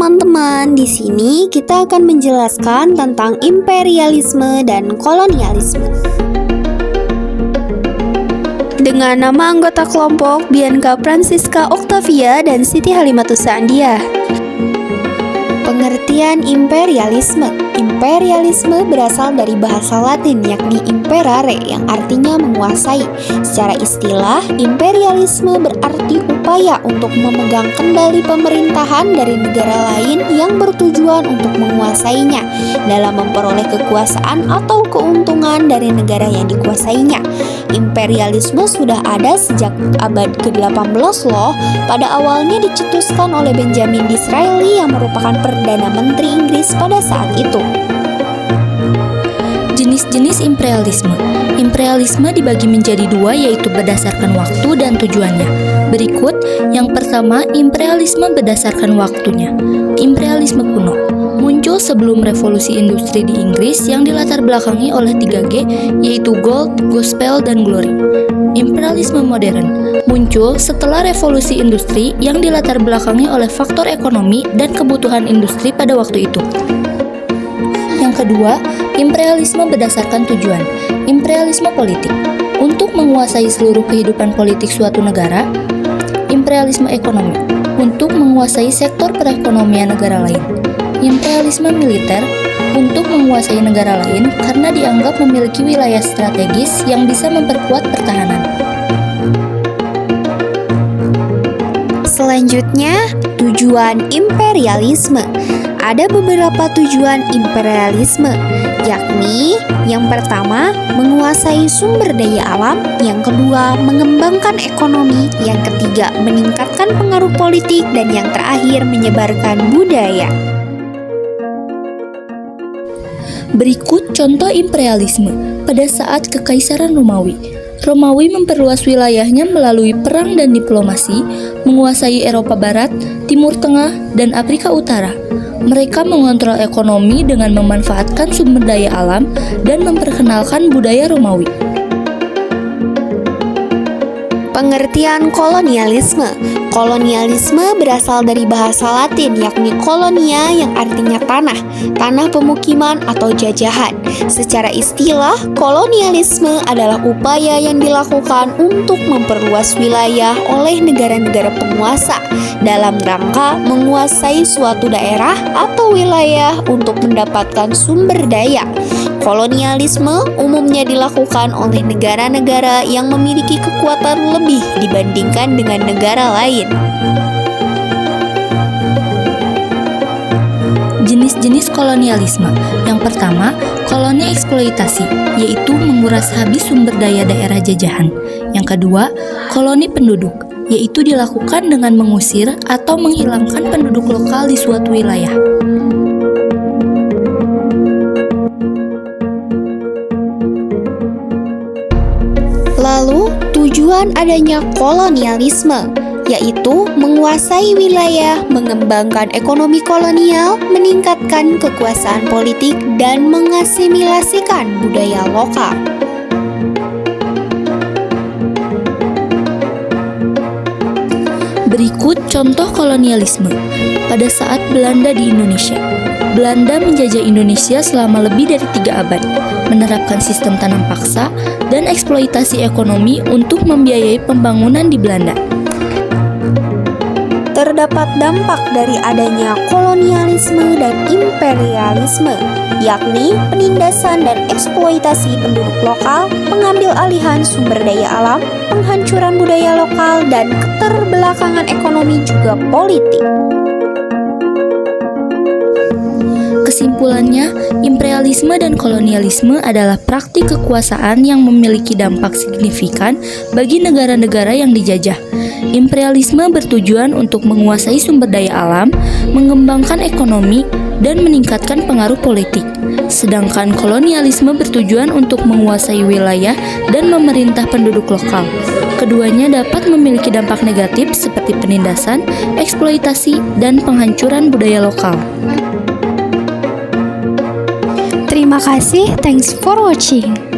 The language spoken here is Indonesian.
teman-teman, di sini kita akan menjelaskan tentang imperialisme dan kolonialisme. Dengan nama anggota kelompok Bianca Francisca Octavia dan Siti Halimatu Sa'diyah. Pengertian imperialisme. Imperialisme berasal dari bahasa Latin yakni imperare yang artinya menguasai. Secara istilah, imperialisme berarti upaya untuk memegang kendali pemerintahan dari negara lain yang bertujuan untuk menguasainya dalam memperoleh kekuasaan atau keuntungan dari negara yang dikuasainya. Imperialisme sudah ada sejak abad ke-18 loh. Pada awalnya dicetuskan oleh Benjamin Disraeli yang merupakan Perdana Menteri Inggris pada saat itu. Jenis-jenis imperialisme. Imperialisme dibagi menjadi dua, yaitu berdasarkan waktu dan tujuannya. Berikut, yang pertama, imperialisme berdasarkan waktunya. Imperialisme kuno muncul sebelum revolusi industri di Inggris yang dilatar belakangi oleh 3G, yaitu gold, gospel, dan glory. Imperialisme modern muncul setelah revolusi industri yang dilatar belakangi oleh faktor ekonomi dan kebutuhan industri pada waktu itu. Yang kedua, imperialisme berdasarkan tujuan. Imperialisme politik untuk menguasai seluruh kehidupan politik suatu negara. Imperialisme ekonomi untuk menguasai sektor perekonomian negara lain. Imperialisme militer untuk menguasai negara lain karena dianggap memiliki wilayah strategis yang bisa memperkuat pertahanan. Selanjutnya, tujuan imperialisme. Ada beberapa tujuan imperialisme, yakni yang pertama, menguasai sumber daya alam, yang kedua, mengembangkan ekonomi, yang ketiga, meningkatkan pengaruh politik, dan yang terakhir, menyebarkan budaya. Berikut contoh imperialisme pada saat Kekaisaran Romawi. Romawi memperluas wilayahnya melalui perang dan diplomasi, menguasai Eropa Barat, Timur Tengah, dan Afrika Utara. Mereka mengontrol ekonomi dengan memanfaatkan sumber daya alam dan memperkenalkan budaya Romawi. Pengertian kolonialisme. Kolonialisme berasal dari bahasa Latin yakni kolonia yang artinya tanah pemukiman atau jajahan. Secara istilah, kolonialisme adalah upaya yang dilakukan untuk memperluas wilayah oleh negara-negara penguasa dalam rangka menguasai suatu daerah atau wilayah untuk mendapatkan sumber daya. Kolonialisme umumnya dilakukan oleh negara-negara yang memiliki kekuatan lebih dibandingkan dengan negara lain. Jenis-jenis kolonialisme. Yang pertama, koloni eksploitasi, yaitu menguras habis sumber daya daerah jajahan. Yang kedua, koloni penduduk, yaitu dilakukan dengan mengusir atau menghilangkan penduduk lokal di suatu wilayah. Lalu, tujuan adanya kolonialisme, yaitu menguasai wilayah, mengembangkan ekonomi kolonial, meningkatkan kekuasaan politik, dan mengasimilasikan budaya lokal. Berikut contoh kolonialisme pada saat Belanda di Indonesia. Belanda menjajah Indonesia selama lebih dari 3 abad, menerapkan sistem tanam paksa dan eksploitasi ekonomi untuk membiayai pembangunan di Belanda. Terdapat dampak dari adanya kolonialisme dan imperialisme, yakni penindasan dan eksploitasi penduduk lokal, pengambil alihan sumber daya alam, penghancuran budaya lokal, dan keterbelakangan ekonomi juga politik. Kesimpulannya, imperialisme dan kolonialisme adalah praktik kekuasaan yang memiliki dampak signifikan bagi negara-negara yang dijajah. Imperialisme bertujuan untuk menguasai sumber daya alam, mengembangkan ekonomi, dan meningkatkan pengaruh politik. Sedangkan kolonialisme bertujuan untuk menguasai wilayah dan memerintah penduduk lokal. Keduanya dapat memiliki dampak negatif seperti penindasan, eksploitasi, dan penghancuran budaya lokal. Terima kasih, thanks for watching.